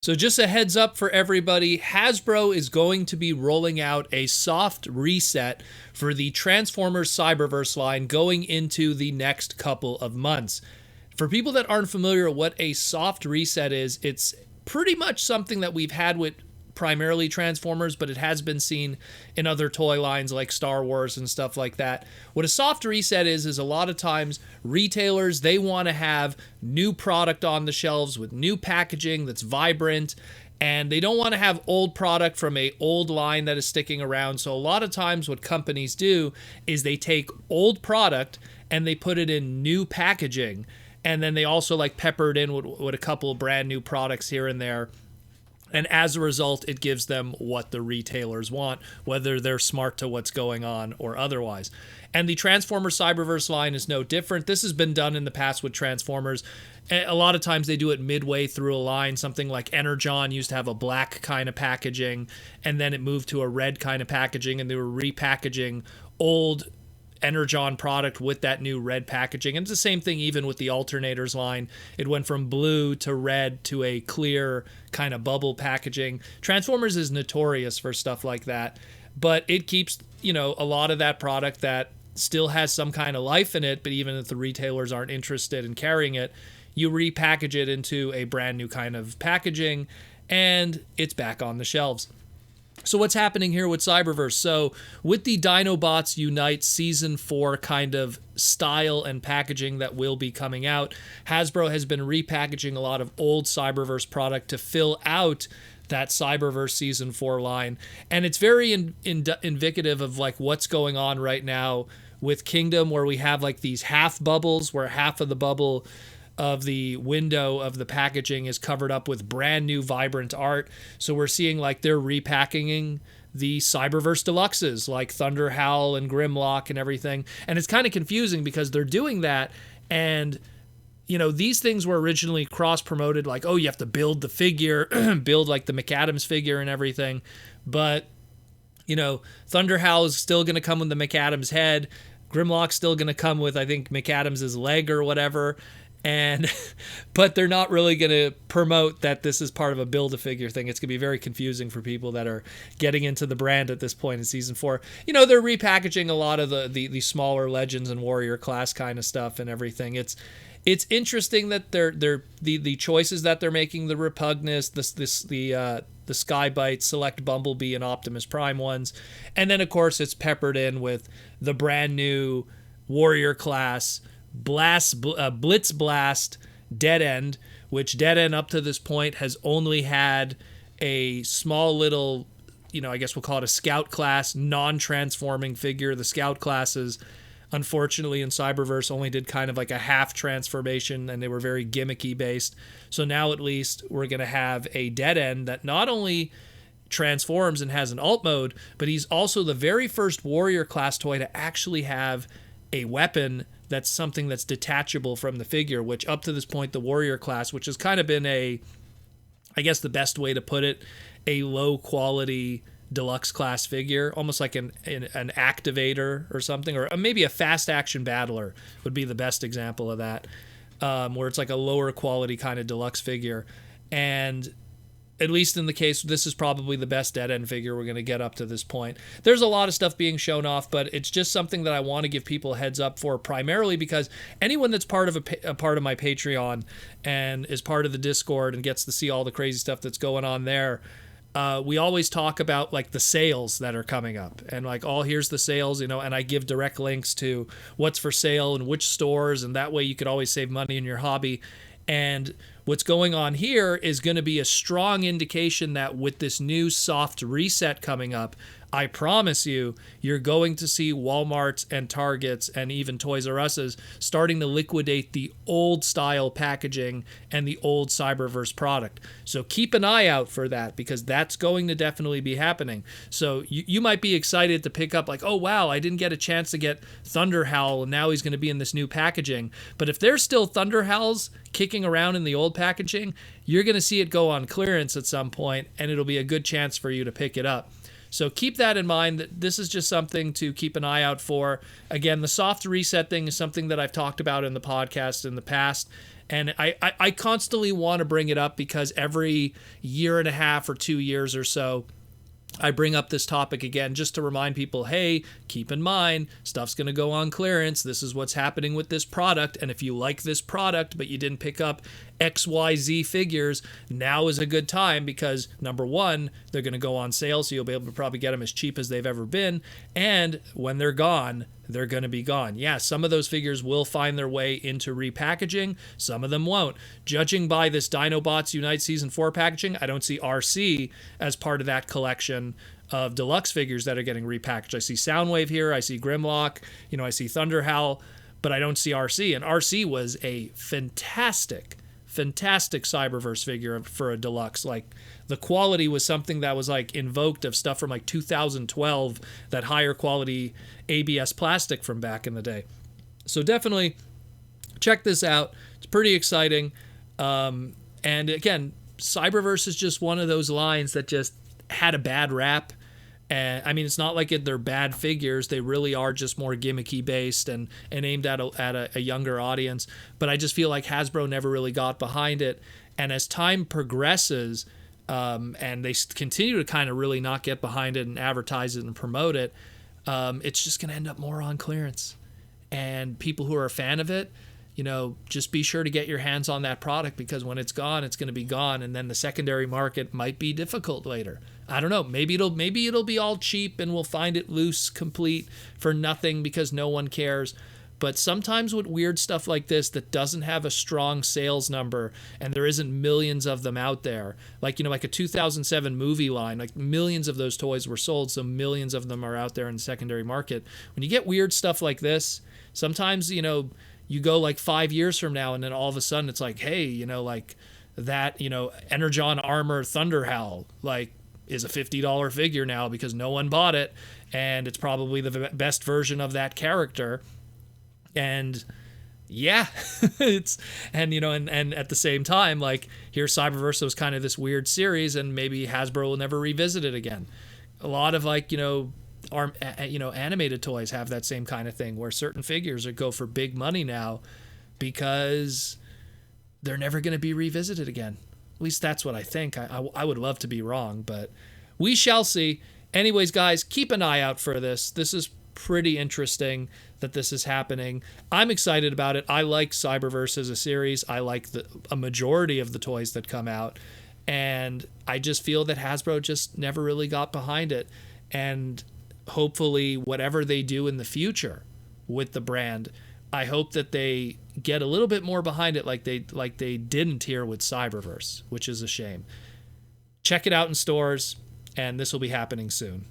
So just a heads up for everybody, Hasbro is going to be rolling out a soft reset for the Transformers Cyberverse line going into the next couple of months. For people that aren't familiar with what a soft reset is, it's pretty much something that we've had with primarily Transformers, but it has been seen in other toy lines like Star Wars and stuff like that. What a soft reset is a lot of times retailers, they want to have new product on the shelves with new packaging that's vibrant, and they don't want to have old product from a old line that is sticking around. So a lot of times what companies do is they take old product and they put it in new packaging, and then they also like pepper it in with a couple of brand new products here and there. And as a result, it gives them what the retailers want, whether they're smart to what's going on or otherwise. And the Transformers Cyberverse line is no different. This has been done in the past with Transformers. A lot of times they do it midway through a line. Something like Energon used to have a black kind of packaging, and then it moved to a red kind of packaging, and they were repackaging old Energon product with that new red packaging. And it's the same thing even with the alternators line. It went from blue to red to a clear kind of bubble packaging. Transformers is notorious for stuff like that, but it keeps, a lot of that product that still has some kind of life in it, but even if the retailers aren't interested in carrying it, you repackage it into a brand new kind of packaging, and it's back on the shelves. So what's happening here with Cyberverse? So with the Dinobots Unite Season 4 kind of style and packaging that will be coming out, Hasbro has been repackaging a lot of old Cyberverse product to fill out that Cyberverse Season 4 line. And it's very indicative of like what's going on right now with Kingdom, where we have like these half bubbles, where half of the bubble of the window of the packaging is covered up with brand new vibrant art. So we're seeing like they're repackaging the Cyberverse Deluxes like Thunder Howl and Grimlock and everything. And it's kind of confusing because they're doing that, and these things were originally cross-promoted, like, oh, you have to build the figure, build like the McAdams figure and everything. But, Thunder Howl is still going to come with the McAdams head. Grimlock's still going to come with, I think, McAdams' leg or whatever. But they're not really going to promote that this is part of a Build-A-Figure thing. It's going to be very confusing for people that are getting into the brand at this point in Season 4. They're repackaging a lot of the smaller Legends and Warrior class kind of stuff and everything. It's interesting that the choices that they're making, the Repugnus, the Skybite, Select Bumblebee, and Optimus Prime ones. And then, of course, it's peppered in with the brand new Warrior class Blitz Blast Dead End, which Dead End up to this point has only had a small little, I guess we'll call it a Scout class non-transforming figure. The Scout classes, unfortunately, in Cyberverse only did kind of like a half transformation, and they were very gimmicky based. So now at least we're going to have a Dead End that not only transforms and has an alt mode, but he's also the very first Warrior class toy to actually have a weapon that's something that's detachable from the figure, which up to this point, the Warrior class, which has kind of been I guess the best way to put it, a low quality deluxe class figure, almost like an activator or something, or maybe a fast action battler would be the best example of that, where it's like a lower quality kind of deluxe figure. And at least in the case, this is probably the best Dead End figure we're going to get up to this point. There's a lot of stuff being shown off, but it's just something that I want to give people a heads up for, primarily because anyone that's part of a part of my Patreon and is part of the Discord and gets to see all the crazy stuff that's going on there, we always talk about like the sales that are coming up, and like, oh, here's the sales, and I give direct links to what's for sale and which stores, and that way you could always save money in your hobby. And what's going on here is going to be a strong indication that with this new soft reset coming up, I promise you, you're going to see Walmarts and Targets and even Toys R Us's starting to liquidate the old style packaging and the old Cyberverse product. So keep an eye out for that, because that's going to definitely be happening. So you might be excited to pick up like, oh wow, I didn't get a chance to get Thunder Howl, and now he's going to be in this new packaging. But if there's still Thunder Howls kicking around in the old packaging, you're going to see it go on clearance at some point, and it'll be a good chance for you to pick it up. So keep that in mind, that this is just something to keep an eye out for. Again, the soft reset thing is something that I've talked about in the podcast in the past. And I constantly want to bring it up because every year and a half or 2 years or so, I bring up this topic again just to remind people, hey, keep in mind, stuff's going to go on clearance. This is what's happening with this product. And if you like this product, but you didn't pick up XYZ figures, now is a good time because, number one, they're going to go on sale, so you'll be able to probably get them as cheap as they've ever been. And when they're gone, they're going to be gone. Yeah, some of those figures will find their way into repackaging. Some of them won't. Judging by this Dinobots Unite Season 4 packaging, I don't see RC as part of that collection of deluxe figures that are getting repackaged. I see Soundwave here. I see Grimlock. I see Thunderhowl. But I don't see RC. And RC was a fantastic Cyberverse figure for a deluxe. Like, the quality was something that was like invoked of stuff from like 2012, that higher quality ABS plastic from back in the day. So definitely check this out. It's pretty exciting. And again, Cyberverse is just one of those lines that just had a bad rap. And I mean, it's not like they're bad figures. They really are just more gimmicky based and aimed at a younger audience. But I just feel like Hasbro never really got behind it. And as time progresses, and they continue to kind of really not get behind it and advertise it and promote it, it's just going to end up more on clearance. And people who are a fan of it, just be sure to get your hands on that product, because when it's gone, it's going to be gone. And then the secondary market might be difficult later. I don't know. Maybe it'll be all cheap and we'll find it loose, complete for nothing because no one cares. But sometimes with weird stuff like this that doesn't have a strong sales number and there isn't millions of them out there, like a 2007 movie line, like millions of those toys were sold, so millions of them are out there in the secondary market. When you get weird stuff like this, sometimes, you go like 5 years from now and then all of a sudden it's like, hey, like that, Energon Armor Thunderhowl, like, is a $50 figure now because no one bought it, and it's probably the best version of that character. And yeah, and at the same time, like, here Cyberverse was kind of this weird series, and maybe Hasbro will never revisit it again. A lot of animated toys have that same kind of thing where certain figures go for big money now because they're never going to be revisited again. At least that's what I think. I would love to be wrong, but we shall see. Anyways, guys, keep an eye out for this. This is pretty interesting that this is happening. I'm excited about it. I like Cyberverse as a series. I like a majority of the toys that come out. And I just feel that Hasbro just never really got behind it. And hopefully whatever they do in the future with the brand, I hope that they get a little bit more behind it like they didn't here with Cyberverse, which is a shame. Check it out in stores, and this will be happening soon.